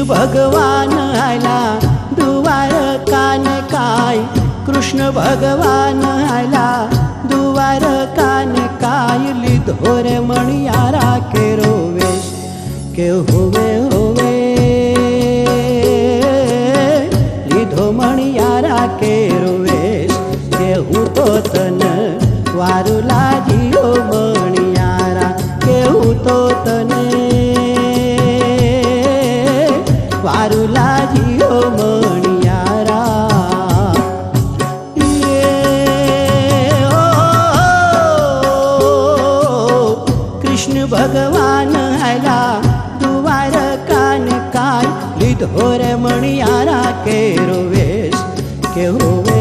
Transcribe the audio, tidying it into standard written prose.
कृष्ण भगवान आयला द्वारकाने काय, कृष्ण भगवान आयला द्वारकाने काय, લીધો રે મણિયારા કેરો વેશ કે હોવે હોવે, લીધો મણિયારા કેરો વેશ કે હું તો તને વારું લાગ્યો મણિયારા, કે હું તો તને વારું લાગ્યો મણિયારા। कृष्ण भगवान आयला द्वारकाने काय, લીધો રે મણિયારા કેરો વેશ કે હોવે